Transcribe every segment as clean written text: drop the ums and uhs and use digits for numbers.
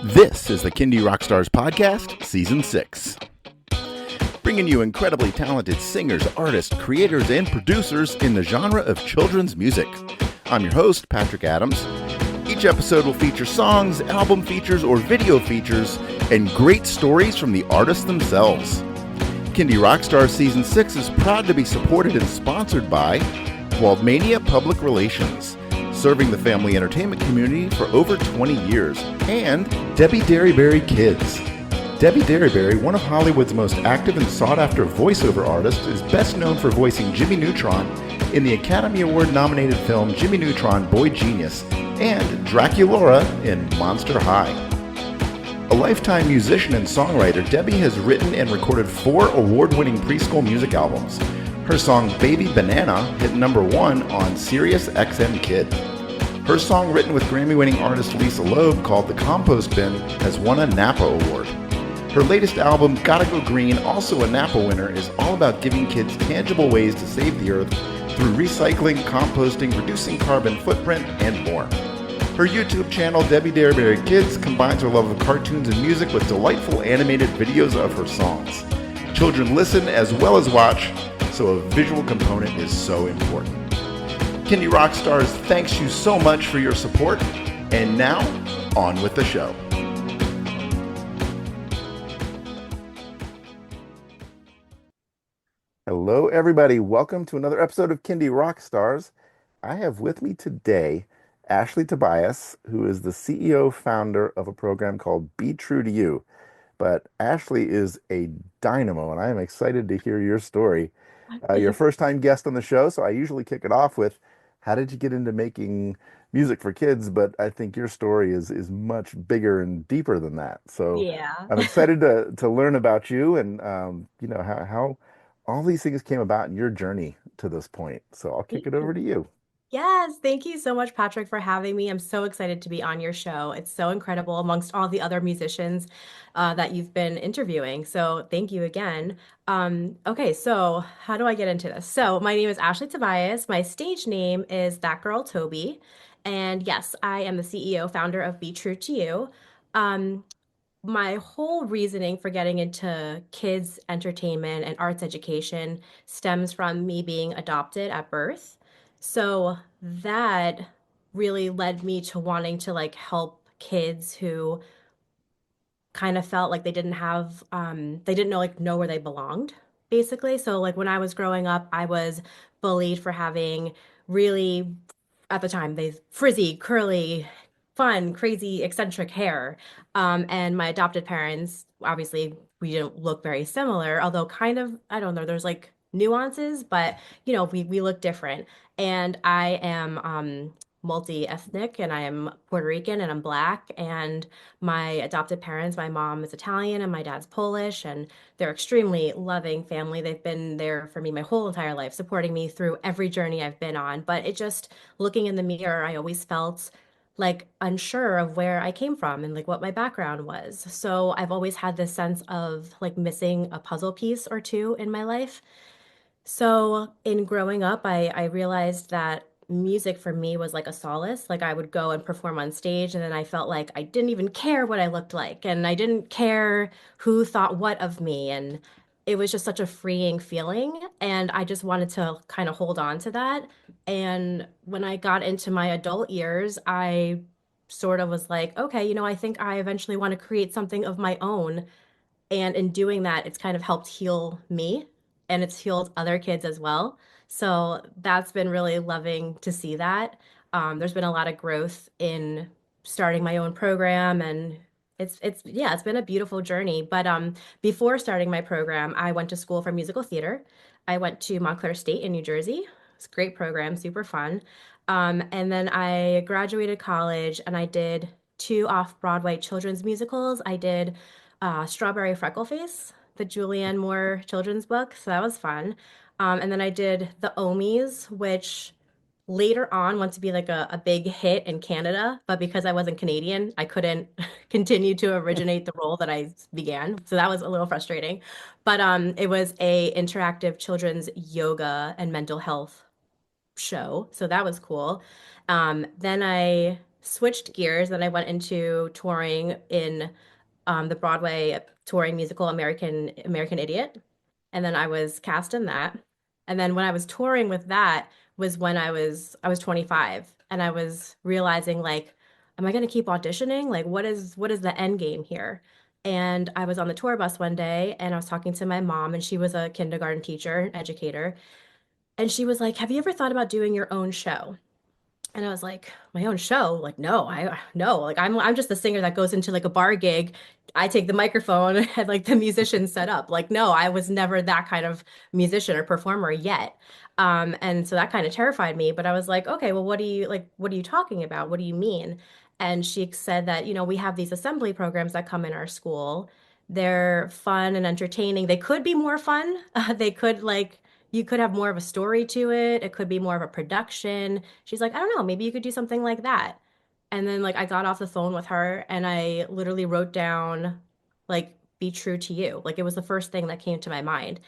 This is the Kindy Rockstars Podcast, Season 6. Bringing you incredibly talented singers, artists, creators, and producers in the genre of children's music. I'm your host, Patrick Adams. Each episode will feature songs, album features, or video features, and great stories from the artists themselves. Kindy Rockstars Season 6 is proud to be supported and sponsored by Waldmania Public Relations, serving the family entertainment community for over 20 years, and Debbie Derryberry Kids. Debbie Derryberry, one of Hollywood's most active and sought-after voiceover artists, is best known for voicing Jimmy Neutron in the Academy Award-nominated film Jimmy Neutron, Boy Genius, and Draculaura in Monster High. A lifetime musician and songwriter, Debbie has written and recorded 4 award-winning preschool music albums. Her song Baby Banana hit #1 on Sirius XM Kid. Her song, written with Grammy-winning artist Lisa Loeb, called The Compost Bin, has won a Napa Award. Her latest album, Gotta Go Green, also a Napa winner, is all about giving kids tangible ways to save the earth through recycling, composting, reducing carbon footprint, and more. Her YouTube channel, Debbie Derryberry Kids, combines her love of cartoons and music with delightful animated videos of her songs. Children listen as well as watch, so a visual component is so important. Kindy Rockstars thanks you so much for your support, and now, on with the show. Hello, everybody. Welcome to another episode of Kindy Rockstars. I have with me today Ashley Tobias, who is the CEO founder of a program called Be True to You. But Ashley is a dynamo, and I am excited to hear your story. Your first time guest on the show, so I usually kick it off with, how did you get into making music for kids? But I think your story is much bigger and deeper than that. So Yeah. I'm excited to learn about you and how all these things came about in your journey to this point. So I'll kick Thank it over to you. you. Yes, thank you so much, Patrick, for having me. I'm so excited to be on your show. It's so incredible amongst all the other musicians that you've been interviewing. So thank you again. Okay, so how do I get into this? So my name is Ashley Tobias. My stage name is that Girl Tobi. And yes, I am the CEO founder of Be True to You. Um, my whole reasoning for getting into kids entertainment and arts education stems from me being adopted at birth. So that really led me to wanting to like help kids who kind of felt like they didn't have they didn't know where they belonged, basically. So like when I was growing up, I was bullied for having really, at the time, they frizzy, curly, fun, crazy, eccentric hair. And my adopted parents, obviously, we didn't look very similar, although kind of, I don't know, there's like nuances, but we look different. And I am multi-ethnic, and I am Puerto Rican, and I'm Black, and my adopted parents, my mom is Italian and my dad's Polish, and they're extremely loving family. They've been there for me my whole entire life, supporting me through every journey I've been on. But it just, looking in the mirror, I always felt like unsure of where I came from and like what my background was. So I've always had this sense of like missing a puzzle piece or two in my life. So in growing up, I realized that music for me was like a solace. Like I would go and perform on stage, and then I felt like I didn't even care what I looked like, and I didn't care who thought what of me. And it was just such a freeing feeling. And I just wanted to kind of hold on to that. And when I got into my adult years, I sort of was like, okay, I think I eventually want to create something of my own, and in doing that, it's kind of helped heal me, and it's healed other kids as well. So that's been really loving to see that. There's been a lot of growth in starting my own program, and yeah, it's been a beautiful journey. But before starting my program, I went to school for musical theater. I went to Montclair State in New Jersey. It's a great program, super fun. And then I graduated college, and I did 2 off-Broadway children's musicals. I did Strawberry Freckleface, the Julianne Moore children's book. So that was fun. And then I did The Omies, which later on went to be like a big hit in Canada. But because I wasn't Canadian, I couldn't continue to originate the role that I began. So that was a little frustrating. But it was a interactive children's yoga and mental health show. So that was cool. Then I switched gears. Then I went into touring in the Broadway touring musical American Idiot, and then I was cast in that. And then when I was touring with that was when I was 25, and I was realizing like, am I going to keep auditioning? Like, what is the end game here? And I was on the tour bus one day, and I was talking to my mom, and she was a kindergarten teacher, educator, and she was like, "Have you ever thought about doing your own show?" And I was like, my own show? Like, no, I no, like I'm just the singer that goes into like a bar gig. I take the microphone and like the musicians set up. Like, no, I was never that kind of musician or performer yet. And so that kind of terrified me. But I was like, okay, well, what are you talking about? What do you mean? And she said that, we have these assembly programs that come in our school. They're fun and entertaining. They could be more fun. They could like you could have more of a story to it. It could be more of a production. She's like, I don't know, maybe you could do something like that. And then like I got off the phone with her and I literally wrote down like be true to you. Like it was the first thing that came to my mind.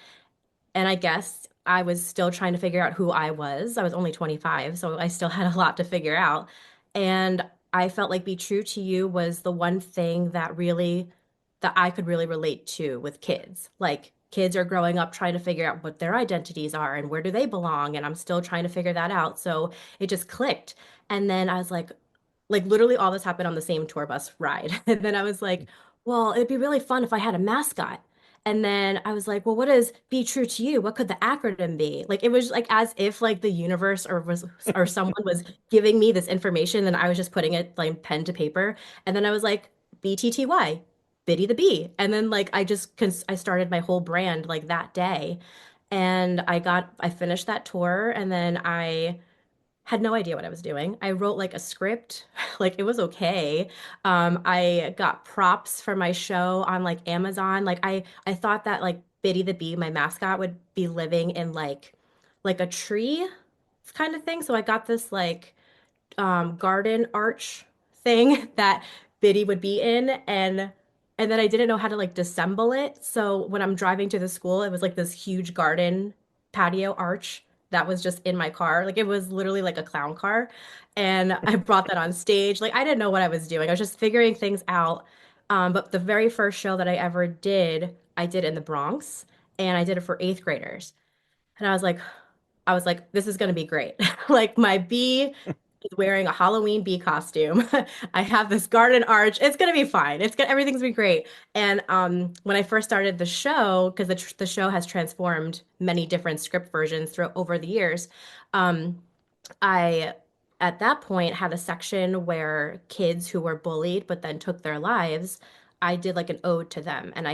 And I guess I was still trying to figure out who I was. I was only 25, so I still had a lot to figure out. And I felt like Be True to You was the one thing that I could really relate to with kids. Like kids are growing up trying to figure out what their identities are and where do they belong, and I'm still trying to figure that out. So it just clicked. And then I was like literally all this happened on the same tour bus ride. And then I was like, well, it'd be really fun if I had a mascot. And then I was like, well, what does be true to you? What could the acronym be? Like it was like as if like the universe or someone was giving me this information and I was just putting it like pen to paper. And then I was like, BTTY, Biddy the Bee. And then like I started my whole brand like that day. And I finished that tour and then I had no idea what I was doing. I wrote like a script, like it was okay. I got props for my show on like Amazon. Like I thought that like Biddy the Bee, my mascot, would be living in like a tree kind of thing. So I got this like garden arch thing that Biddy would be in, and then I didn't know how to like disassemble it. So when I'm driving to the school, it was like this huge garden patio arch that was just in my car. Like it was literally like a clown car. And I brought that on stage. Like I didn't know what I was doing. I was just figuring things out. But the very first show that I ever did, I did in the Bronx, and I did it for eighth graders. And I was like, this is going to be great. Like my bee is wearing a Halloween bee costume. I have this garden arch. It's going to be fine. Everything's gonna be great. And when I first started the show, because the show has transformed many different script versions through over the years, um, I at that point had a section where kids who were bullied but then took their lives, I did like an ode to them, and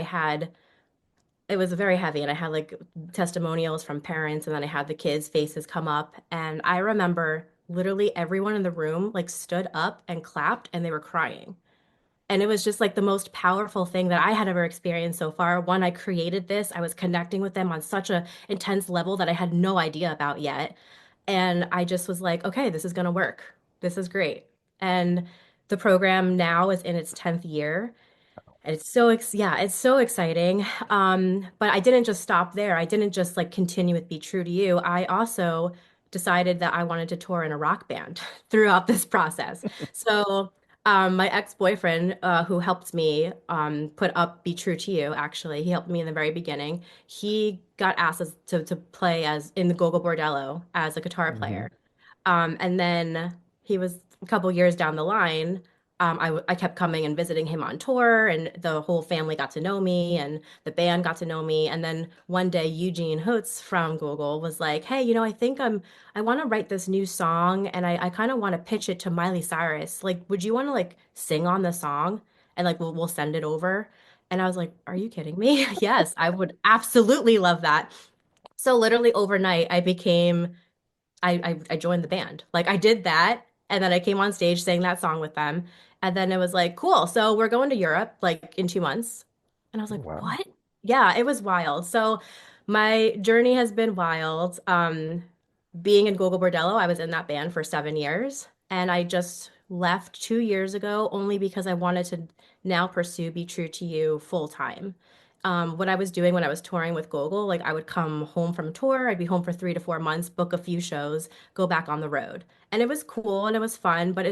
it was very heavy, and I had like testimonials from parents, and then I had the kids' faces come up, and I remember literally everyone in the room like stood up and clapped and they were crying. And it was just like the most powerful thing that I had ever experienced so far. One, I created this. I was connecting with them on such a intense level that I had no idea about yet. And I just was like, okay, this is going to work. This is great. And the program now is in its 10th year. And it's so exciting. But I didn't just stop there. I didn't just like continue with Be True to You. I also decided that I wanted to tour in a rock band throughout this process. So my ex-boyfriend, who helped me put up Be True to You, actually, he helped me in the very beginning. He got asked to play as in the Gogol Bordello as a guitar Hmm. player. And then he was a couple years down the line. I kept coming and visiting him on tour, and the whole family got to know me, and the band got to know me. And then one day, Eugene Hoots from Google was like, "Hey, I think I want to write this new song, and I kind of want to pitch it to Miley Cyrus. Like, would you want to like sing on the song, and like we'll send it over?" And I was like, "Are you kidding me? Yes, I would absolutely love that." So literally overnight, I joined the band. Like I did that, and then I came on stage, sang that song with them, and then it was like, cool. So we're going to Europe like in 2 months, and I was Oh, like, wow. what? Yeah, it was wild. So my journey has been wild. Being in Gogol Bordello, I was in that band for 7 years, and I just left 2 years ago only because I wanted to now pursue Be True to You full time. What I was doing when I was touring with Gogol, like I would come home from tour, I'd be home for 3 to 4 months, book a few shows, go back on the road. And it was cool and it was fun, but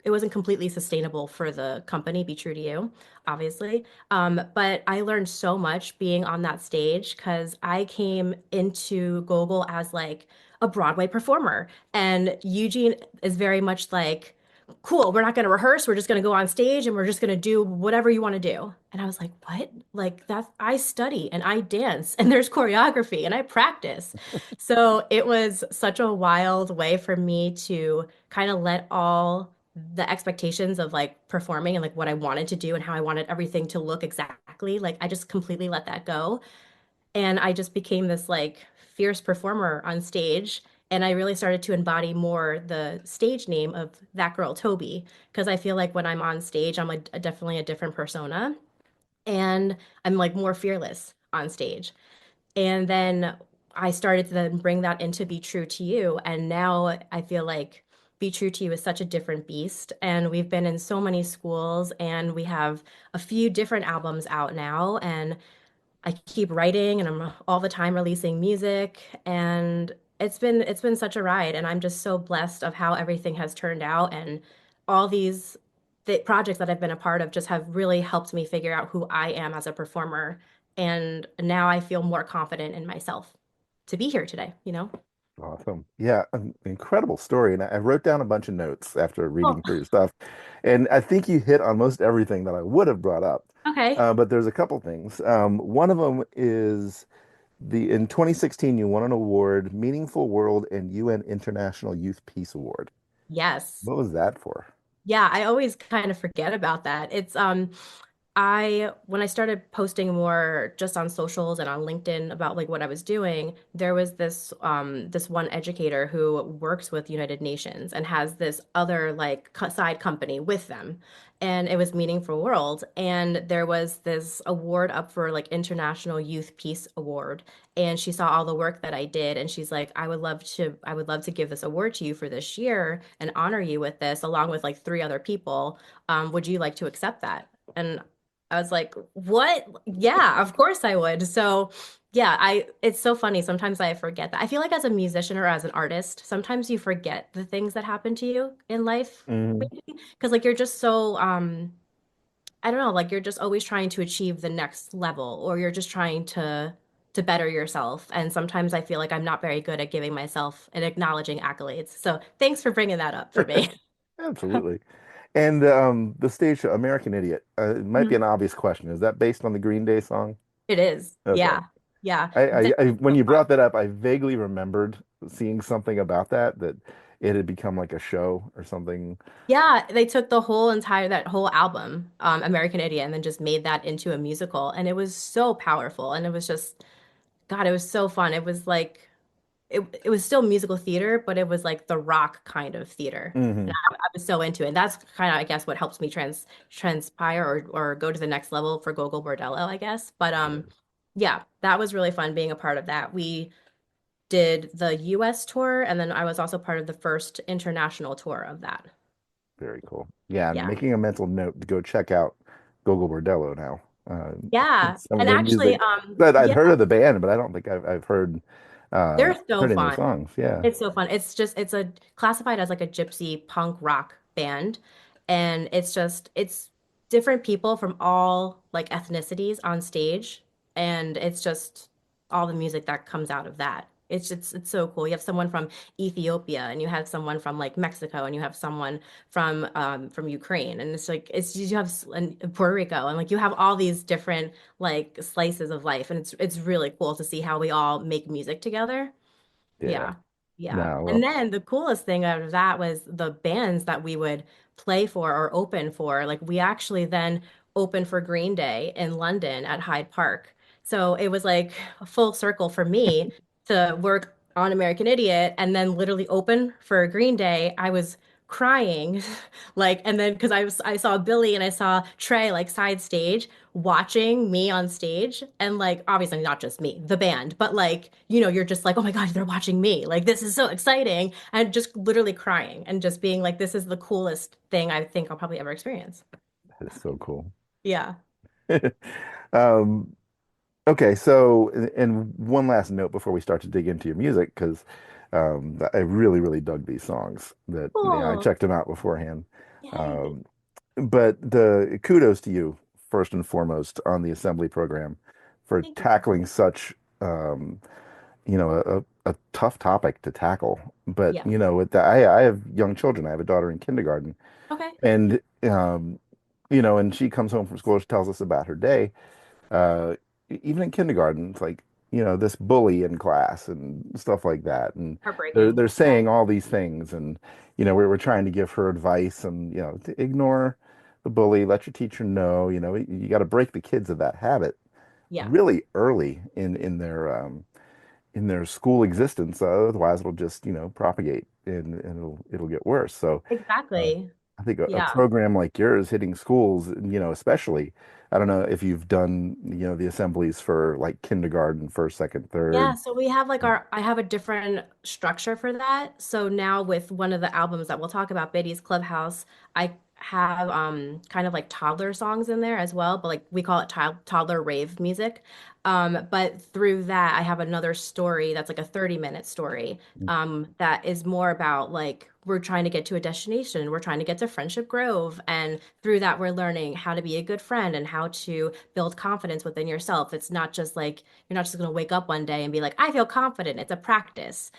it wasn't completely sustainable for the company, Be True to You, obviously. But I learned so much being on that stage because I came into Gogol as like a Broadway performer. And Eugene is very much like, cool, we're not going to rehearse. We're just going to go on stage and we're just going to do whatever you want to do. And I was like, what? Like that, I study and I dance and there's choreography and I practice. So it was such a wild way for me to kind of let all the expectations of like performing and like what I wanted to do and how I wanted everything to look exactly. Like I just completely let that go. And I just became this like fierce performer on stage. And I really started to embody more the stage name of that girl, Toby, because I feel like when I'm on stage, I'm definitely a different persona and I'm like more fearless on stage. And then I started to then bring that into Be True to You. And now I feel like Be True to You is such a different beast. And we've been in so many schools and we have a few different albums out now. And I keep writing and I'm all the time releasing music. And it's been such a ride. And I'm just so blessed of how everything has turned out. And all these the projects that I've been a part of just have really helped me figure out who I am as a performer. And now I feel more confident in myself to be here today, you know? Awesome. Yeah, an incredible story. And I wrote down a bunch of notes after Oh, reading through your stuff. And I think you hit on most everything that I would have brought up. okay. But there's a couple things. One of them is in 2016, you won an award, Meaningful World and UN International Youth Peace Award. Yes. What was that for? Yeah, I always kind of forget about that. I when I started posting more just on socials and on LinkedIn about like what I was doing, there was this one educator who works with United Nations and has this other like side company with them. And it was Meaningful World. And there was this award up for like International Youth Peace Award. And she saw all the work that I did and she's like, I would love to give this award to you for this year and honor you with this along with like three other people. Would you like to accept that? And I was like, "What? Yeah, of course I would." So, yeah, I it's so funny. Sometimes I forget that. I feel like as a musician or as an artist, sometimes you forget the things that happen to you in life Mhm. because like you're just so I don't know, like you're just always trying to achieve the next level or you're just trying to better yourself. And sometimes I feel like I'm not very good at giving myself and acknowledging accolades. So, thanks for bringing that up for me. Absolutely. And the stage show, American Idiot, it might be an obvious question. Is that based on the Green Day song? It is. Okay. Yeah. Yeah. When you brought that up, I vaguely remembered seeing something about that it had become like a show or something. Yeah, they took that whole album, American Idiot, and then just made that into a musical. And it was so powerful. And it was just, God, it was so fun. It was like it was still musical theater, but it was like the rock kind of theater. And Hmm. I was so into it. And that's kind of, I guess, what helps me transpire or go to the next level for Gogol Bordello, I guess. But yeah, that was really fun being a part of that. We did the US tour, and then I was also part of the first international tour of that. Very cool. Yeah, I'm Yeah. making a mental note to go check out Gogol Bordello now. Yeah. Some of And their actually, music. But I'd yeah, heard of the band, but I don't think I've they're so heard any of their fun. songs. Yeah. It's so fun. It's a classified as like a gypsy punk rock band. And it's different people from all like ethnicities on stage. And it's just all the music that comes out of that. It's so cool. You have someone from Ethiopia and you have someone from like Mexico and you have someone from Ukraine. And it's like it's you have and Puerto Rico and like you have all these different like slices of life. And it's really cool to see how we all make music together. Yeah. Yeah. Yeah. No, And well, then the coolest thing out of that was the bands that we would play for or open for. Like we actually then opened for Green Day in London at Hyde Park. So it was like a full circle for me to work on American Idiot and then literally open for Green Day. I was crying like and then because I saw Billy and I saw Trey like side stage watching me on stage and like obviously not just me, the band, but like, you're just like, oh my God, they're watching me. Like this is so exciting. And just literally crying and just being like, this is the coolest thing I think I'll probably ever experience. that is so cool. Yeah. Um, okay, so and one last note before we start to dig into your music, because I really, really dug these songs that I Cool. checked them out beforehand. Yay. But the kudos to you, first and foremost, on the assembly program for Thank you. tackling such, a tough topic to tackle. But, Yeah. I have young children. I have a daughter in kindergarten, Okay. and, and she comes home from school, she tells us about her day. uh, Even in kindergarten, it's like, this bully in class and stuff like that. And Heartbreaking. they're Yeah. saying all these things. And, we're trying to give her advice and, to ignore the bully, let your teacher know, you got to break the kids of that habit Yeah. really early in their school existence. Otherwise it'll just, propagate and it'll get worse. So, uh, Exactly. I think a Yeah. program like yours hitting schools, especially, I don't know if you've done, the assemblies for like kindergarten, first, second, Yeah, third. so we have like I have a different structure for that. So now with one of the albums that we'll talk about, Biddy's Clubhouse, I have kind of like toddler songs in there as well, but like we call it toddler rave music. But through that I have another story that's like a 30-minute story that is more about like we're trying to get to a destination, we're trying to get to Friendship Grove, and through that we're learning how to be a good friend and how to build confidence within yourself. It's not just like you're not just going to wake up one day and be like, I feel confident. It's a practice.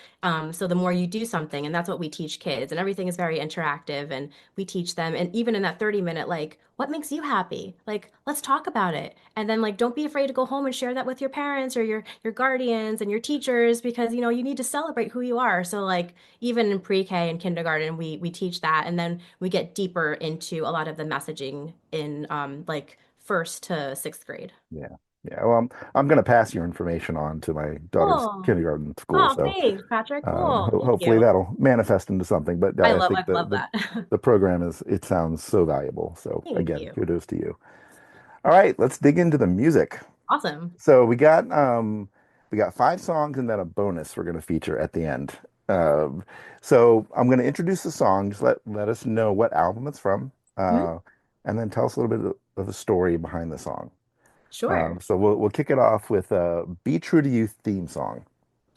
So the more you do something, and that's what we teach kids, and everything is very interactive, and we teach them. And even in that 30-minute, like, what makes you happy? Like, let's talk about it. And then like, don't be afraid to go home and share that with your parents or your guardians and your teachers because you need to celebrate who you are. So like, even in pre-K and kindergarten, we teach that, and then we get deeper into a lot of the messaging in like first to sixth grade. Yeah. Yeah. Well, I'm going to pass your information on to my daughter's Cool. kindergarten school. Oh, So, thanks, Patrick. Cool. Thank hopefully you. that'll manifest into something. But I I love think I love that. the program it sounds so valuable. So Thank again, you. kudos to you. All right, let's dig into the music. Awesome. So we got 5 songs and then a bonus we're going to feature at the end. Um, so I'm going to introduce the song. Just let us know what album it's from, Mhm. and then tell us a little bit of the story behind the song. Sure. So we'll kick it off with "Be True to You" theme song.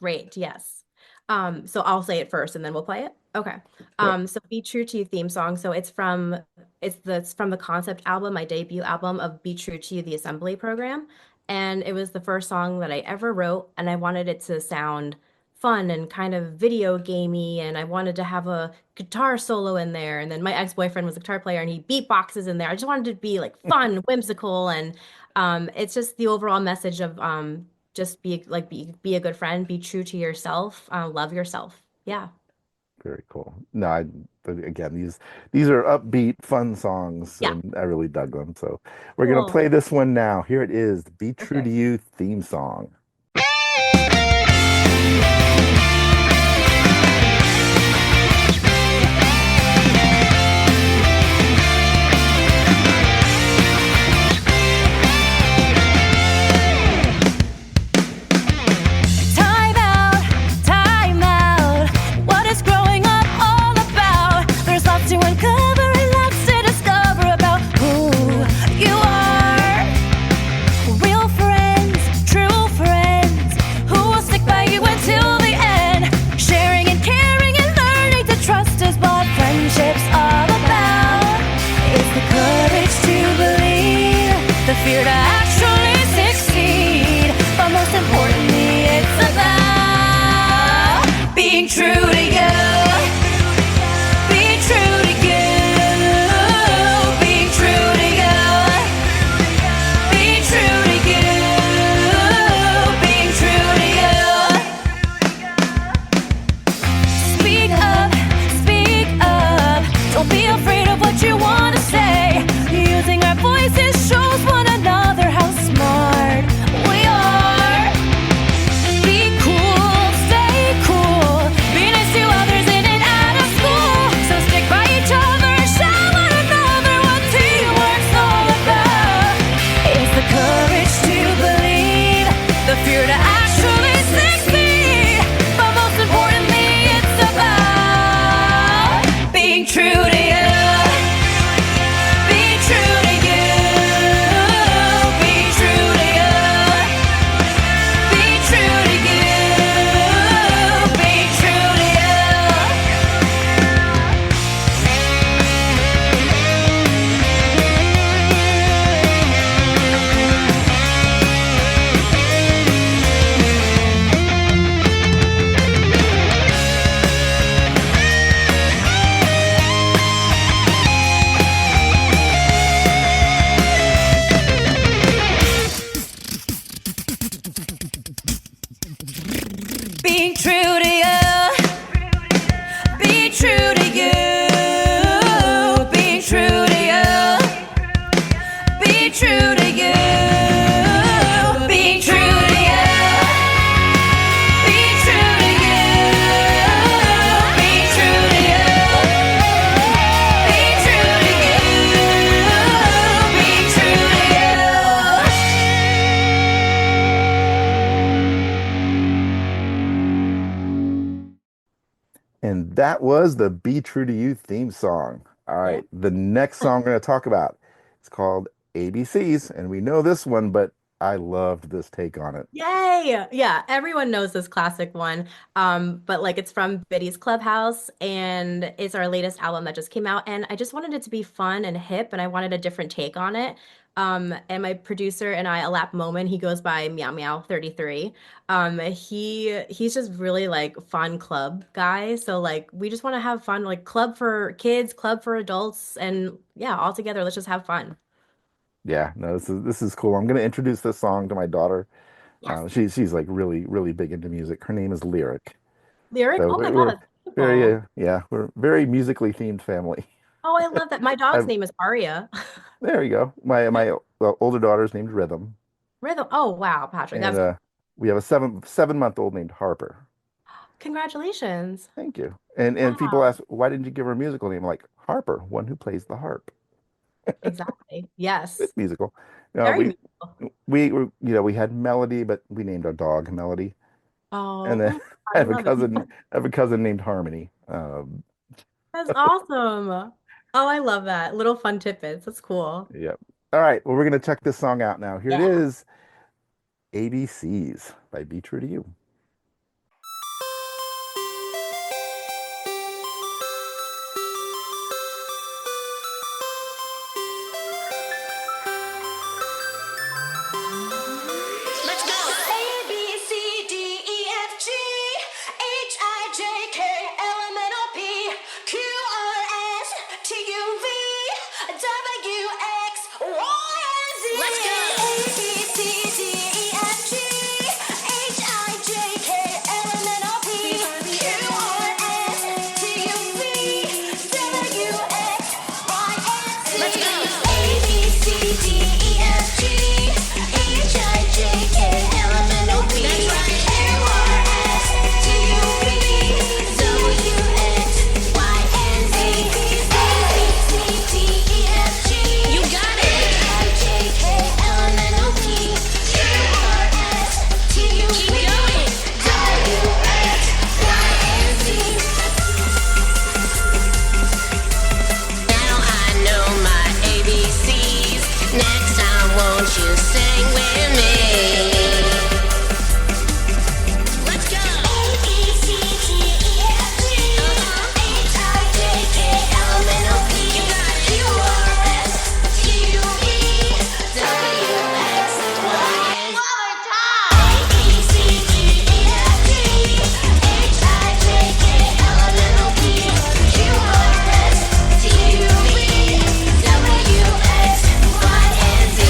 Great. Yes. So I'll say it first and then we'll play it. Okay. Yep. So Be True to You theme song. So it's from the concept album, my debut album of Be True to You, the assembly program. And it was the first song that I ever wrote, and I wanted it to sound fun and kind of video gamey, and I wanted to have a guitar solo in there. And then my ex-boyfriend was a guitar player and he beatboxes in there. I just wanted it to be like fun, whimsical, and it's just the overall message of just be a good friend, be true to yourself, love yourself. Yeah. Very cool. No, but again, these are upbeat, fun songs, Yeah. and I really dug them. So we're gonna Cool. play this one now. Here it is, the "Be True to Perfect. You" theme song. Time out, time out. What is growing up all about? There's lots to uncover and lots to discover about who you are. Real friends, true friends, who will stick by you until the end. Sharing and caring and learning to trust is what friendship's all about. It's the courage to believe, the fear to actually succeed, but most importantly, it's about being true to you. Being true to you. Being true to you. Being true to you. Being true to you. Speak up, speak up. Don't be afraid of what you want to say. Using our voices shows one another how smart we are. Be cool, stay cool. Be nice to others in and out of school. So stick by each other and show one another what teamwork's all about. It's the courage to believe, the fear to actually succeed, but most importantly, it's about being true to you. Be true to you. true to you. Be true to you. Be true to you. Be true to you. Be true to you. Be true to And that was the Be True to You theme song. All Yeah. right, the next song I'm going to talk about, it's called ABCs, and we know this one, but I loved this take on it. Yay! Yeah, everyone knows this classic one. But like it's from Biddy's Clubhouse and it's our latest album that just came out. And I just wanted it to be fun and hip and I wanted a different take on it. And my producer and I, Alap Moment, he goes by Meow Meow 33. He's just really like fun club guy. So like we just want to have fun, like club for kids, club for adults, and yeah, all together, let's just have fun. Yeah, no, this is cool. I'm going to introduce this song to my daughter. Yes. She's like really big into music. Her name is Lyric. Lyric? So Oh my God, we're that's very beautiful. yeah, we're very musically themed family. Oh, I love that. My dog's I've, name is Aria. there you go. My older daughter's named Rhythm, Rhythm. Oh, wow, Patrick. and That's we have a seven-month old named Harper. congratulations. Thank you. And people Wow. ask, why didn't you give her a musical name? Like Harper, one who plays the harp. Exactly. It's Yes. musical. Very We musical. we had Melody, but we named our dog Melody. And Oh, then oh my God, I love it. I have a cousin named Harmony. That's awesome. Oh, I love that. Little fun tidbits. That's cool. Yeah. All right. Well, we're gonna check this song out now. Here it Yeah. is, ABCs by Be True to You. Let's go. A, B, C, D, E, F, G, H, I, J, K, L, M, N, O, P, Q, R, S, T, U, V, W, X, Y, and Z. Let's go. A, B, C, D, E, F, G, H, I, J, K, L, M, N, O, P, Q, R, S, T, U, V, W, X, Y, and Z. Let's go. A, B, C, D, E, F, G, H, I, J, K, L, M, N, O, P, Q, R, S, T, U, V, W, X, Y, and Z. A, B, C, D, E, F, G. You got it. H, I, J, K, L, M, N, O, P, Q, R, S, T, U, V, W, X, Y, and Z. Now I know my ABCs. Next time, won't you sing with me? Let's go. A, B, C, D, E, F, G, H, I, J, K, L, M, N, O, P, Q, R, S, T, U, V, W, X, Y, and Z. One more time. A, B, C, D, E, F, G, H, I, J, K, L, M, N, O, P, Q, R, S, T, U, V, W, X, Y, and Z.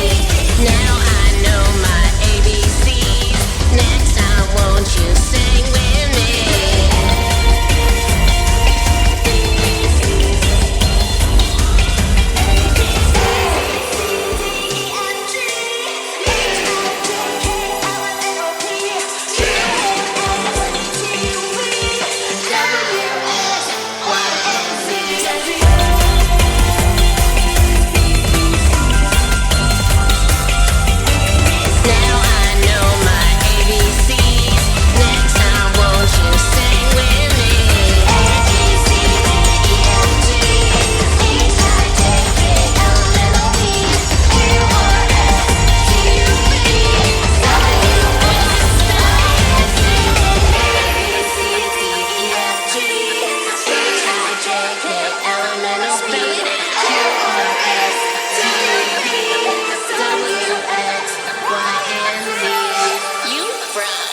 Now I know my ABCs. Next time, won't you sing with me? Now I know my ABCs. Next time, won't you sing with me? A, B, C, D, E, F, G, H, I, J, K, L, M, N, O, P, Q, R, S, T, U, V, W, X, Y, and Z. A, B, C, D, E, F, G, H, I, J, K, L, M, N, O, P, Q, R, S, T, U, V, W, X, Y, and Z. You rock.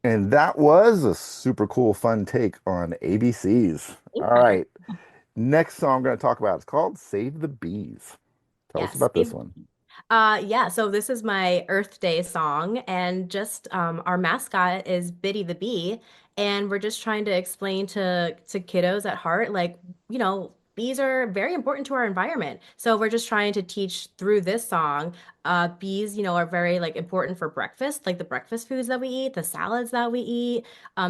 And that was a super cool, fun take on ABCs. Thanks, All Patrick. right. Next song I'm going to talk about is called Save the Bees. Tell us Yes. about this one. Yeah, so this is my Earth Day song, and just our mascot is Biddy the Bee, and we're just trying to explain to kiddos at heart, like, bees are very important to our environment. So we're just trying to teach through this song. Bees, are very like important for breakfast, like the breakfast foods that we eat, the salads that we eat,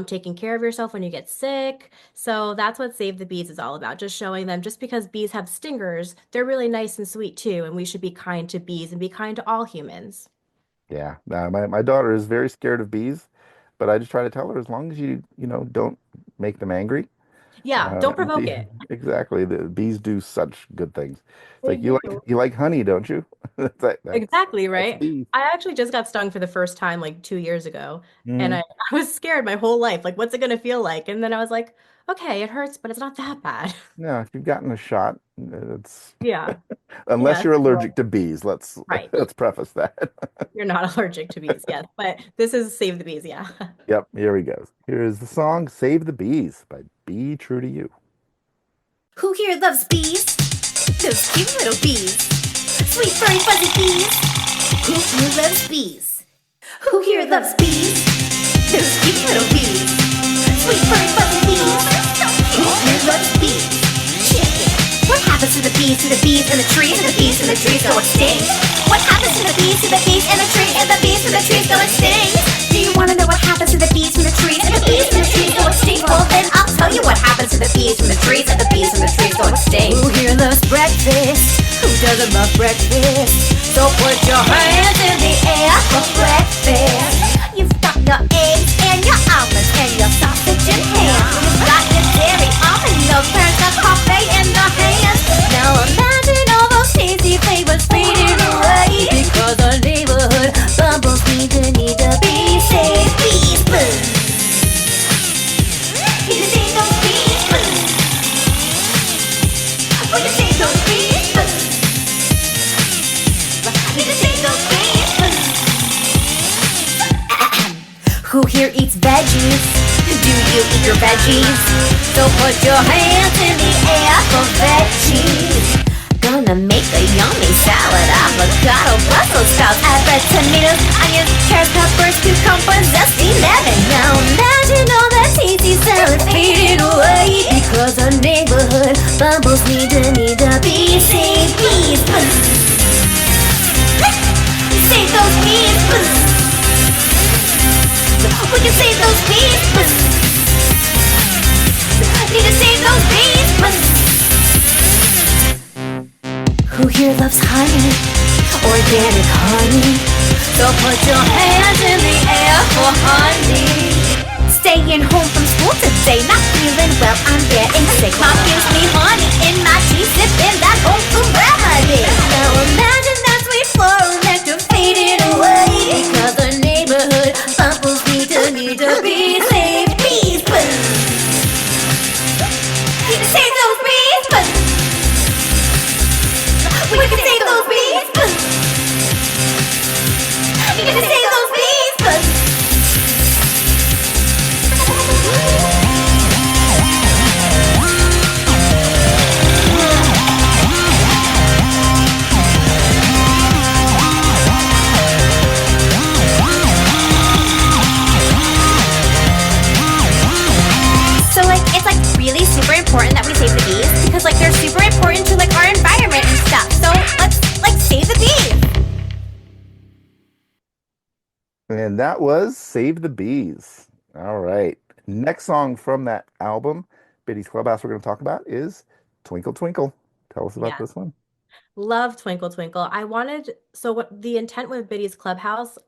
taking care of yourself when you get sick. So that's what Save the Bees is all about. Just showing them just because bees have stingers, they're really nice and sweet too. And we should be kind to bees and be kind to all humans. Yeah, my daughter is very scared of bees, but I just try to tell her as long as you don't make them angry. Yeah, don't provoke Bee, it. exactly. The bees do such good things. It's They like do. you like honey, don't you? Exactly, That's right? bees. I actually just got stung for the first time like 2 years ago. And Hmm. I was scared my whole life. Like, what's it gonna feel like? And then I was like, okay, it hurts, but it's not that bad. Yeah, if you've gotten a shot, it's Yeah. unless Yes. you're allergic Well, to bees. Let's right. let's preface that. You're not allergic to bees, yes. But this is Save the Bees, yeah. Yep, here he goes. Here is the song "Save the Bees" by Be True to You. Who here loves bees? Those cute little bees. Sweet furry fuzzy bees. Who here loves bees? Who here loves bees? Those cute little bees. Sweet furry fuzzy bees. Who here loves bees? Check it. What happens to the bees, to the bees and the trees, and the bees and the trees go extinct? What happens to the bees, to the bees and the tree, and the bees and the trees go extinct? Do you want to know what happens to the bees from the trees, and the bees and the trees go extinct? Well then I'll tell you what happens to the bees from the trees, and the bees from the trees go extinct. Who here loves breakfast? Who doesn't love breakfast? So put your hands in the air for breakfast. You've got your eggs and your almonds and your sausage and ham. You've got your dairy, almond milk, turns the coffee in the hands. Now imagine all those tasty flavors fading away because our neighborhood bumbles need to be saved. Bees, boo. Need to save those bees, boo. We can save those bees, boo. Need to save those bees, boo. Who here eats veggies? Do you eat your veggies? So put your hands in the air for veggies. Gonna make a yummy salad. Avocado, Brussels sprouts, add red tomatoes, onions, carrots, peppers, cucumbers, zesty lemon. Now imagine all that tasty salad fading away because our neighborhood bubbles need to be saved. Bees, buzz. Save those bees, buzz. We can save those bees, buzz. Need to save those bees, buzz. Who here loves honey? Organic honey. So put your hands in the air for honey. Staying home from school today, not feeling well, I'm getting sick. Mom gives me honey in my tea, sipping that home food remedy. Now imagine that sweet floral nectar fading away because the neighborhood bubbles need to be saved. Bees, buzz. Need to save those bees, buzz. We can save those bees, buzz. We can save those bees, buzz. So like it's like really super important that we save the bees because like they're super important to like our environment and stuff. So let's like save the bees. And that was Save the Bees. All right. Next song from that album, Biddy's Clubhouse, we're going to talk about is Twinkle Twinkle. Tell us about Yeah. this one. Love Twinkle Twinkle. So what the intent with Biddy's Clubhouse,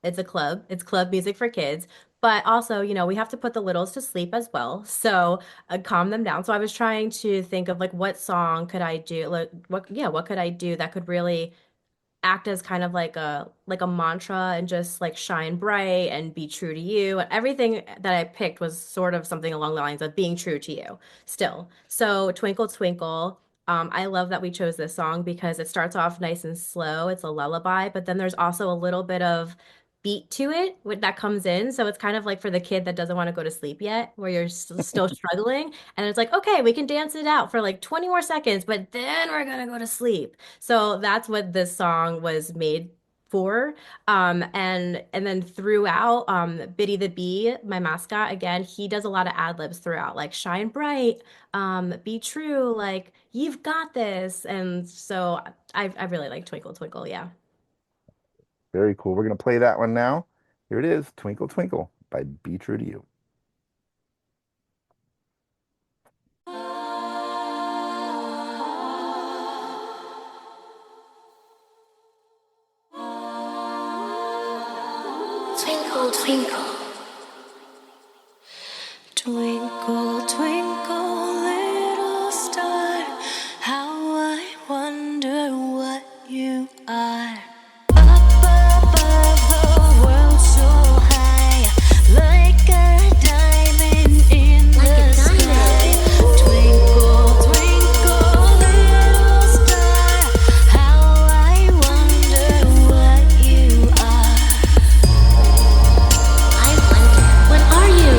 it's a club, it's club music for kids, but also, we have to put the littles to sleep as well. So calm them down. So I was trying to think of like what song could I do, like what could I do that could really act as kind of like a mantra and just like shine bright and be true to you. And everything that I picked was sort of something along the lines of being true to you still. So Twinkle Twinkle, I love that we chose this song because it starts off nice and slow. It's a lullaby, but then there's also a little bit of beat to it that comes in. So it's kind of like for the kid that doesn't want to go to sleep yet, where you're still struggling. And it's like, okay, we can dance it out for like 20 more seconds, but then we're gonna go to sleep. So that's what this song was made for. And then throughout, Biddy the Bee, my mascot, again, he does a lot of ad libs throughout, like shine bright, be true, like you've got this. And so I really like Twinkle Twinkle, yeah. Very cool. We're going to play that one now. Here it is, Twinkle Twinkle by Be True to You. Twinkle, twinkle. Twinkle, twinkle, little star, how I wonder what you are. Up above the world so high, like a diamond in the sky. Twinkle, twinkle, little star, how I wonder what you are. I wonder, what are you?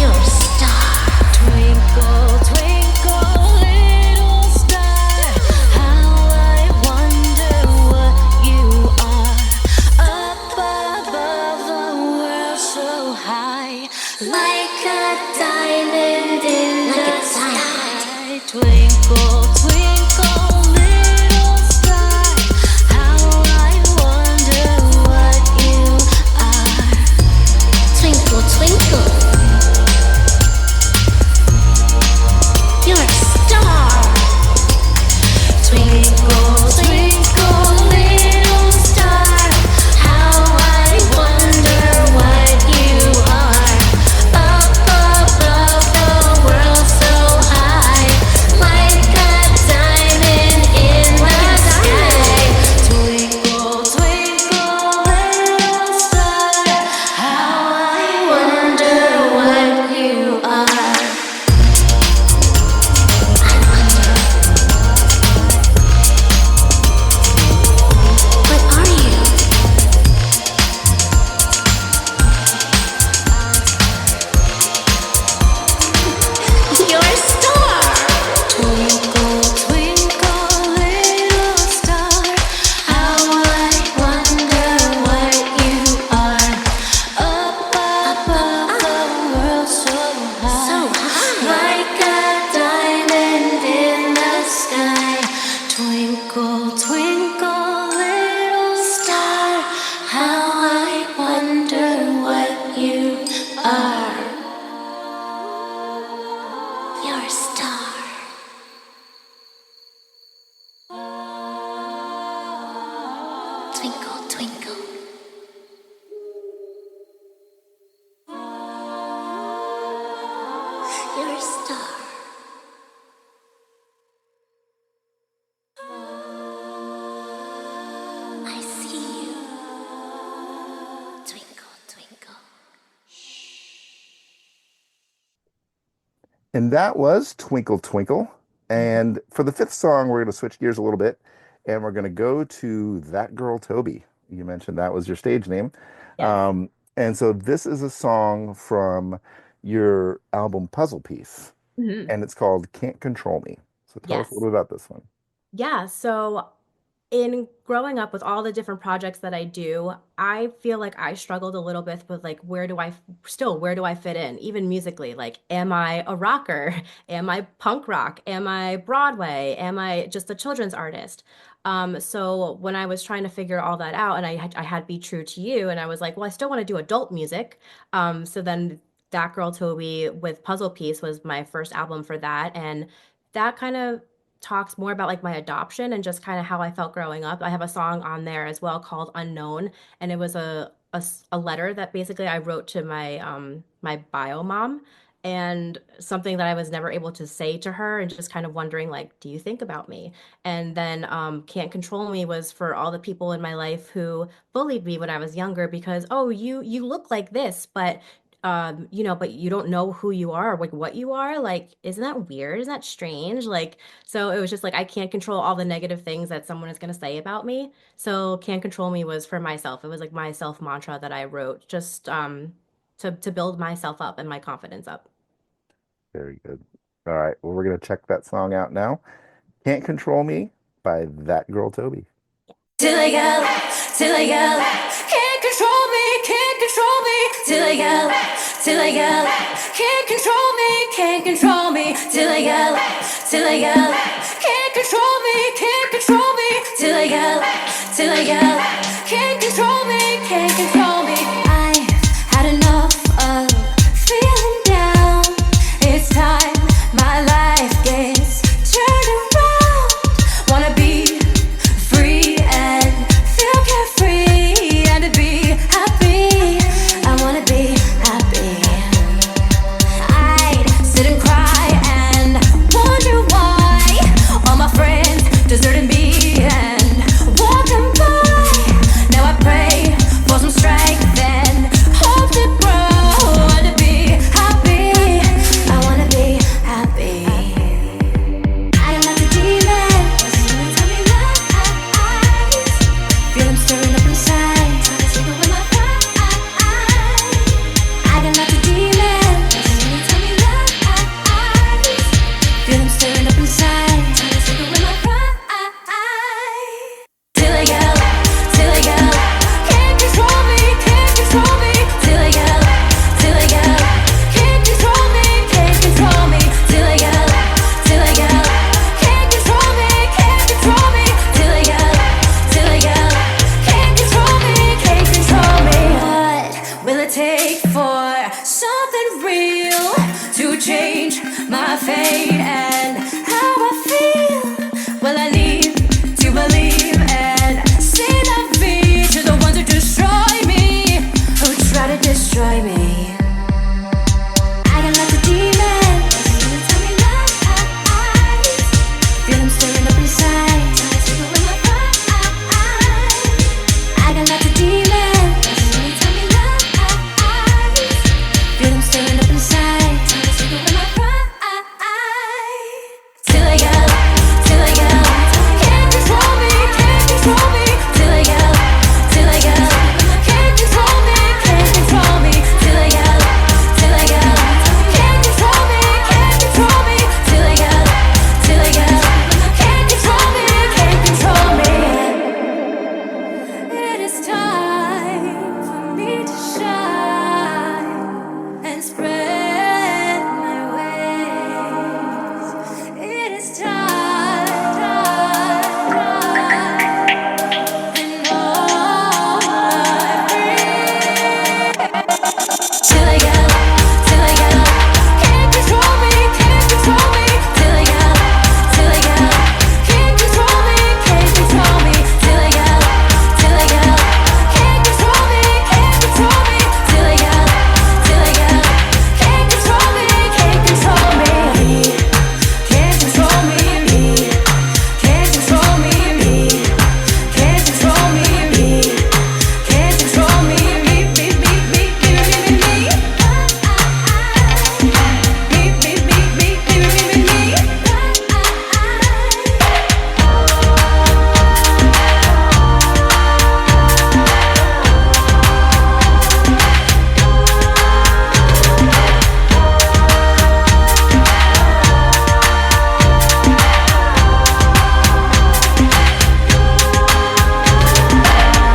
You're a star. Twinkle, twinkle, little star, how I wonder what you are. Up above the world so high, like a diamond in the sky. Twinkle, twinkle, little star, how I wonder what you are. Twinkle, twinkle, you're a star. Twinkle, twinkle, little star, how I wonder what you are. Up above the world so high, like a diamond in the sky. Twinkle, twinkle, little star, how I wonder what you are. What are you? You're a star. Twinkle, twinkle, little star, how I wonder what you are. Up above the world so high, like a diamond in the sky. Twinkle, twinkle, little star, how I wonder what you are. You're a star. Twinkle, twinkle. You're a star. I see you. Twinkle, twinkle. And that was Twinkle Twinkle. And for the fifth song, we're going to switch gears a little bit and we're going to go to That Girl Tobi. You mentioned that was your stage name. Yes. And so this is a song from your album Puzzle Piece, Mhm. and it's called Can't Control Me. So tell us a Yes. little bit about this one. Yeah, so in growing up with all the different projects that I do, I feel like I struggled a little bit with like where do I fit in, even musically? Like, am I a rocker? Am I punk rock? Am I Broadway? Am I just a children's artist? So when I was trying to figure all that out, and I had Be True to You, and I was like, well, I still want to do adult music. So then That Girl Toby with Puzzle Piece was my first album for that, and that kind of talks more about like my adoption and just kind of how I felt growing up. I have a song on there as well called Unknown, and it was a letter that basically I wrote to my bio mom, and something that I was never able to say to her, and just kind of wondering like, do you think about me? And then Can't Control Me was for all the people in my life who bullied me when I was younger because, oh, you look like this, but but you don't know who you are, like what you are. Like, isn't that weird? Isn't that strange? Like, so it was just like I can't control all the negative things that someone is going to say about me. So can't control me was for myself. It was like my self mantra that I wrote just to build myself up and my confidence up. Very good. All right. Well, we're gonna check that song out now. Can't Control Me by That Girl Toby. Till I yell, till I yell, can't control me, can't control me. Till I yell, can't control me, can't control me. Till I yell, can't control me, can't control me. Till I yell, can't control me, can't control me. I had enough of feeling down. It's time my life gets turned around. Wanna be free and feel carefree and to be happy. I wanna be happy. I'd sit and cry and wonder why all my friends deserted me and walking by. Now I pray for some strength and hope to grow and to be happy. I wanna be happy. I don't like the demons. Tell me lies. Feel them stirring up inside. Trying to take away my pride. I don't like the demons. Tell me lies. Feel them stirring up inside. Trying to take away my pride. Till I yell, can't control me, can't control me. Till I yell, can't control me, can't control me. Till I yell, can't control me, can't control me. Till I yell, can't control me, can't control me. What will it take for something real to change my fate and how I feel? Will I need to believe and say la vie to the ones who destroy me, who try to destroy me? I don't like the demons. Tell me lies. Feel them stirring up inside. Trying to take away my pride. I don't like the demons. Tell me lies. Feel them stirring up inside. Trying to take away my pride. Till I yell, can't control me, can't control me. Till I yell, can't control me, can't control me. Till I yell, can't control me, can't control me. Till I yell, can't control me, can't control me. It is time for me to shine and spread my wings. It is time, and all I bring. Till I yell, can't control me, can't control me. Till I yell, can't control me, can't control me. Till I yell, can't control me, can't control me. Till I yell, can't control me, can't control me. Can't control me, can't control me, can't control me, can't control me, me.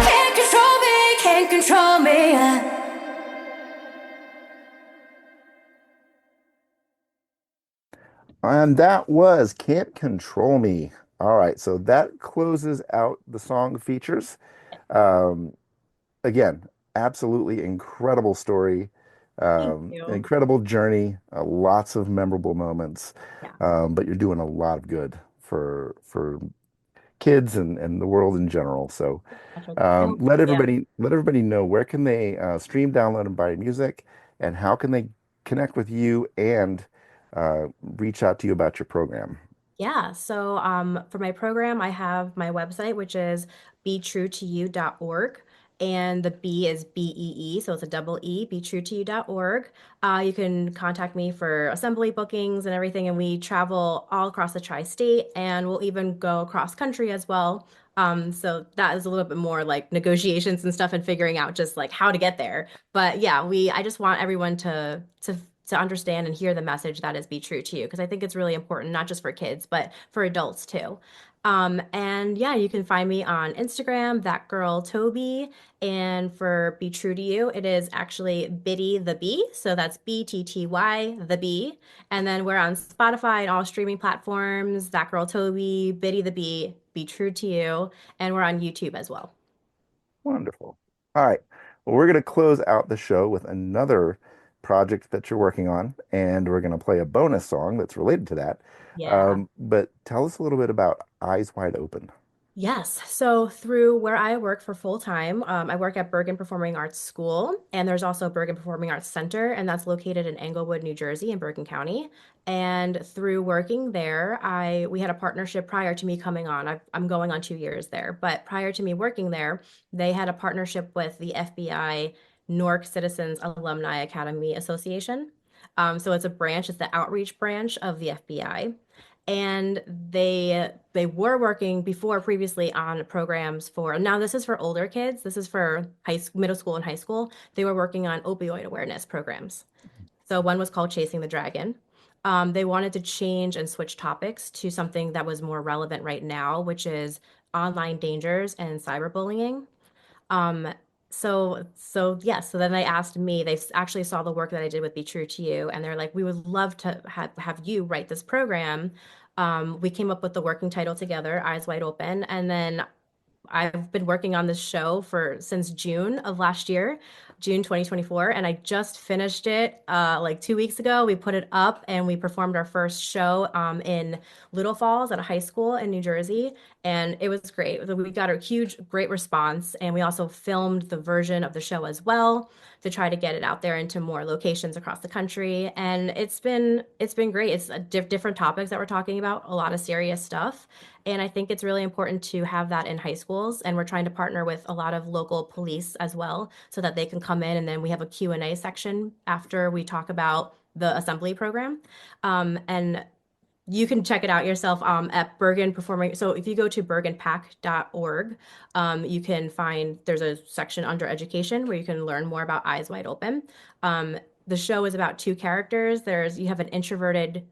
Can't control me, can't control me. And that was Can't Control Me. All right, so that closes out the song features. Um, Again, absolutely incredible story, Thank you. incredible journey, lots of memorable moments. Yeah, But you're doing a lot of good for kids and the world in general. So Patrick. I hope, yeah. let everybody know where can they stream, download, and buy music, and how can they connect with you and reach out to you about your program. Yeah, so for my program, I have my website, which is betruetoyou.org. and the B is BEE, so it's a double E, BeTrueToYou.org. You can contact me for assembly bookings and everything, and we travel all across the tri-state, and we'll even go across country as well. So that is a little bit more like negotiations and stuff and figuring out just like how to get there. But yeah, I just want everyone to understand and hear the message that is be true to you because I think it's really important, not just for kids, but for adults too. And yeah, you can find me on Instagram, that girl Toby. And for Be True to You, it is actually Biddy the Bee. So that's BTTY the Bee. And then we're on Spotify and all streaming platforms, that girl Toby, Biddy the Bee, Be True to You. And we're on YouTube as well. Wonderful. All right. Well, we're going to close out the show with another project that you're working on, and we're going to play a bonus song that's related to that. Yeah. But tell us a little bit about Eyes Wide Open. Yes. So through where I work for full time, I work at Bergen Performing Arts School, and there's also Bergen Performing Arts Center, and that's located in Englewood, New Jersey, in Bergen County. And through working there, I we had a partnership prior to me coming on. I'm going on 2 years there, but prior to me working there, they had a partnership with the FBI Newark Citizens Alumni Academy Association. So it's a branch, it's the outreach branch of the FBI and they were working before previously on programs for now this is for older kids, this is for middle school and high school. They were working on opioid awareness programs. So one was called Chasing the Dragon. They wanted to change and switch topics to something that was more relevant right now, which is online dangers and cyberbullying. um, so yes, so then they asked me, they actually saw the work that I did with Be True to You, and they're like, we would love to have you write this program. We came up with the working title together, Eyes Wide Open, and then I've been working on this show for since June of last year, June 2024, and I just finished it like 2 weeks ago. We put it up and we performed our first show in Little Falls at a high school in New Jersey, and it was great. We got a huge, great response, and we also filmed the version of the show as well to try to get it out there into more locations across the country. And it's been great. It's different topics that we're talking about, a lot of serious stuff. And I think it's really important to have that in high schools. And we're trying to partner with a lot of local police as well so that they can come in. And then we have a Q&A section after we talk about the assembly program. And you can check it out yourself at Bergen Performing. So if you go to bergenpac.org, you can find there's a section under education where you can learn more about Eyes Wide Open. The show is about two characters. You have an introverted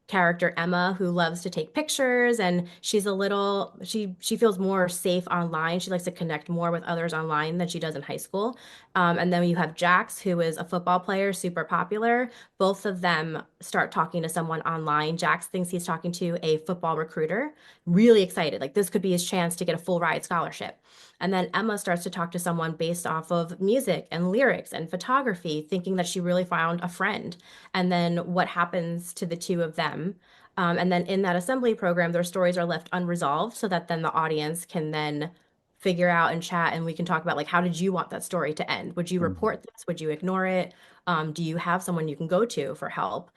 character Emma who loves to take pictures and she feels more safe online. She likes to connect more with others online than she does in high school. And then you have Jax, who is a football player, super popular. Both of them start talking to someone online. Jax thinks he's talking to a football recruiter, really excited. Like this could be his chance to get a full ride scholarship. And then Emma starts to talk to someone based off of music and lyrics and photography, thinking that she really found a friend. And then what happens to the two of them? And then in that assembly program, their stories are left unresolved so that then the audience can then figure out and chat and we can talk about like how did you want that story to end? Would you Mhm. report this? Would you ignore it? Do you have someone you can go to for help?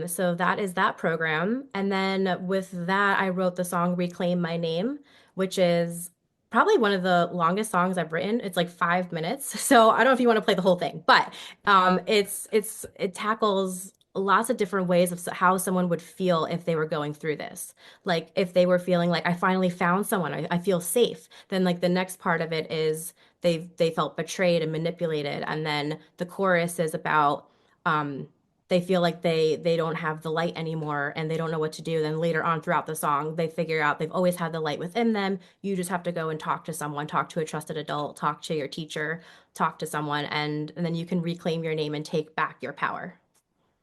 So that is that program. And then with that, I wrote the song Reclaim My Name, which is probably one of the longest songs I've written. It's like 5 minutes. So I don't know if you want to play the whole thing, but it tackles lots of different ways of how someone would feel if they were going through this. Like if they were feeling like I finally found someone, I feel safe. Then like the next part of it is they felt betrayed and manipulated, and then the chorus is about um they feel like they don't have the light anymore and they don't know what to do. Then later on throughout the song, they figure out they've always had the light within them. You just have to go and talk to someone, talk to a trusted adult, talk to your teacher, talk to someone, and then you can reclaim your name and take back your power.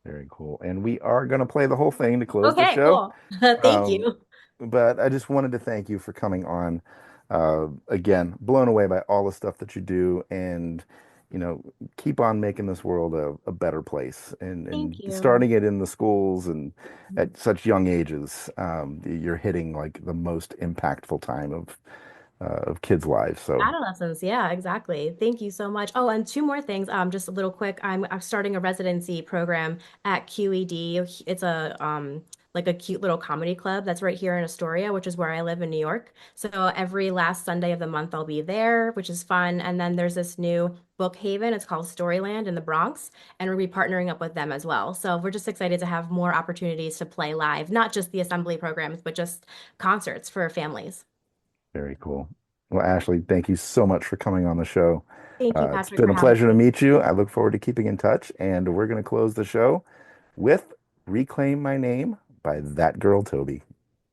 Very cool. And we are going to play the whole thing to close the Okay, show. cool. Thank Um, you. but I just wanted to thank you for coming on. Again, blown away by all the stuff that you do, and you know, keep on making this world a better place, Thank and you. starting it in the schools and at such young ages. You're hitting like the most impactful time of kids' lives. So Adolescence, yeah, exactly. Thank you so much. Oh, and two more things. Just a little quick. I'm starting a residency program at QED. It's a like a cute little comedy club that's right here in Astoria, which is where I live in New York. So every last Sunday of the month, I'll be there, which is fun. And then there's this new book haven. It's called Storyland in the Bronx, and we'll be partnering up with them as well. So we're just excited to have more opportunities to play live, not just the assembly programs, but just concerts for families. Very cool. Well, Ashley, thank you so much for coming on the show. Thank you, It's Patrick, been for a having pleasure to me. meet you. I look forward to keeping in touch, and we're going to close the show with Reclaim My Name by that girl, Toby.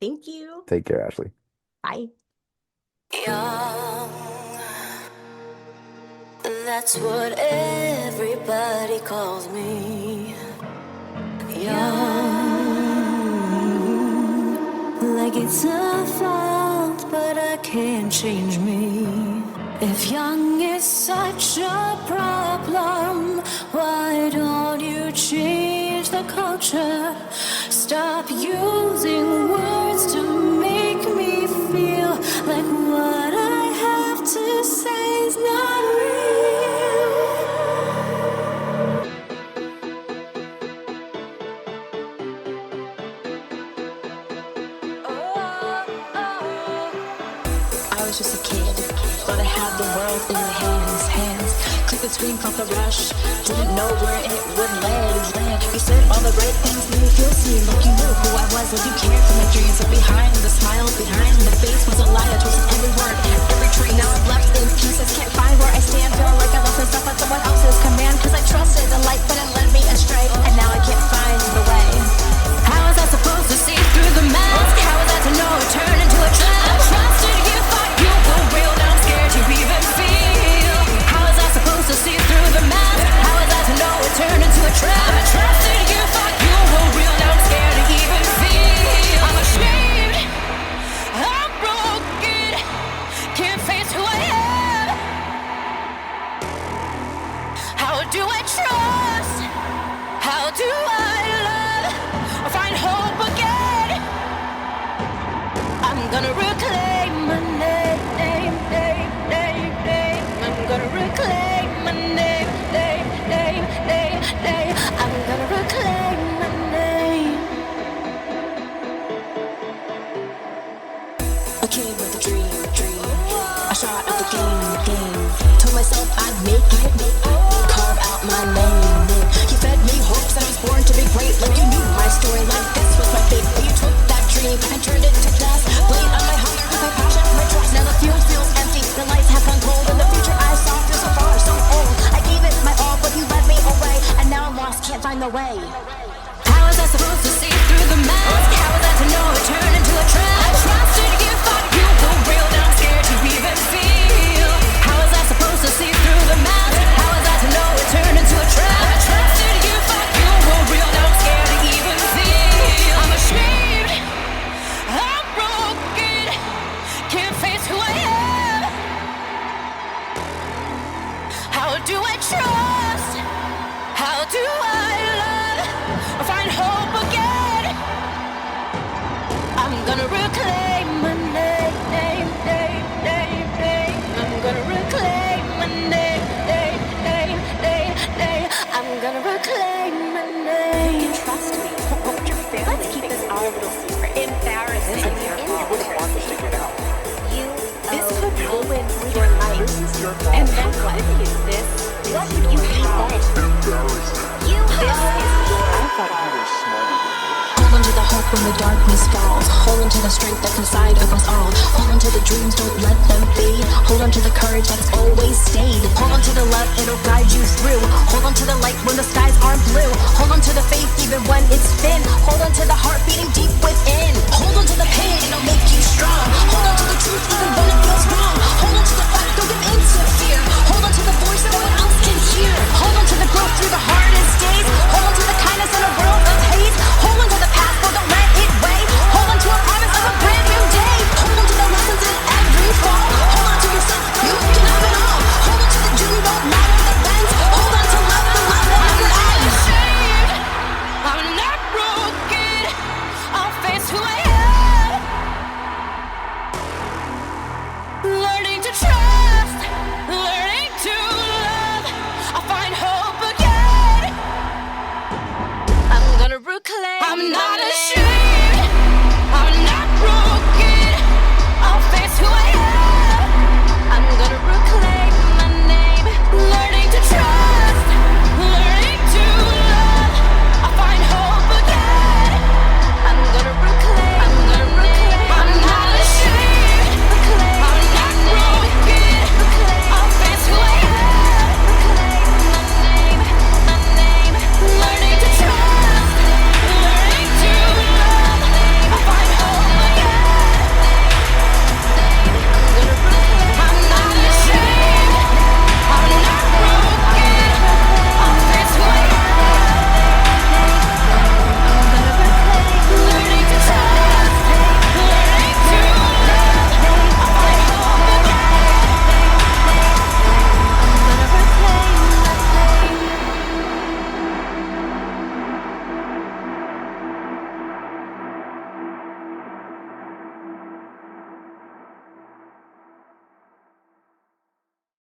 Thank you. Take care, Ashley. Bye. Young, that's what everybody calls me. Young, like it's a fault, but I can't change me. If young is such a problem, why don't you change the culture? Stop using words to make me feel like what I have to say is not real. I was just a kid, thought I had the world in my hands. Click the screen, caught the rush, didn't know where it would land. You said all the right things, made me feel seen, like you knew who I was, like you cared for my dreams. But behind the smile, behind the face was a lie. I twisted every word, every tree. Now I'm left in pieces, can't find where I stand. Feeling like I lost myself at someone else's command. Cause I trusted the light, but it led me astray. And now I can't find the way. How was I supposed to see through the mask? How was I to know it turned into a trap? I trusted you, thought you were real. Now I'm scared to even feel. How was I supposed to see through the mask? How was I to know it turned into a trap? I trusted you, thought you were real. Now I'm scared to even feel. I'm ashamed, I'm broken, can't face who I am. How do I trust? How do I love or find hope again? I'm gonna reclaim my name. I'm gonna reclaim my name. I'm gonna reclaim my name. A kid with a dream. I shot at the game. Told myself I'd make it, carve out my name. You fed me hopes that I was born to be great, like you knew my story, like this was my fate. But you took that dream and turned it to dust. Blame on my hunger, my passion, my trust. Now the fuel feels empty, the lights have gone cold, and the future I saw feels so far, so old. I gave it my all, but you led me away, and now I'm lost, can't find the way. How was I supposed to see through the mask? How was I to know it turned into a trap? I trusted you, thought you were real. Now I'm scared to even feel. How was I supposed to see through the mask? How was I to know it turned into a trap? I trusted you, thought you were real. Now I'm scared to even feel. I'm ashamed, I'm broken, can't face who I am. How do I trust? How do I love or find hope again? I'm gonna reclaim my name. I'm gonna reclaim my name. I'm gonna reclaim my name. You can trust me. What would your family Let's keep this our little secret. Embarrassing. You wouldn't want this to get out. This could ruin your life. And then what? What would you have? This is I thought you were smarter. Hold on to the hope when the darkness falls. Hold on to the strength that's inside of us all. Hold on to the dreams, don't let them fade. Hold on to the courage that's always stayed. Hold on to the love, it'll guide you through. Hold on to the light when the skies aren't blue. Hold on to the faith even when it's thin. Hold on to the heart beating deep within. Hold on to the pain, it'll make you strong. Hold on to the truth even when it feels wrong. Hold on to the fact, don't give in to fear. Hold on to the voice no one else can hear. Hold on to the growth through the hardest days. Hold on to the kindness in a world of hate. Hold on to the past, but don't let it wait. Hold on to a promise of a brand new day. Hold on to the lessons in every fall. Hold on to yourself, you can have it all. Hold on to the journey, don't matter the bends. Hold on to love, the love that never ends. I'm not broken, I'll face who I am. Learning to trust, learning to love. I'll find hope again. I'm gonna reclaim. I'm not ashamed.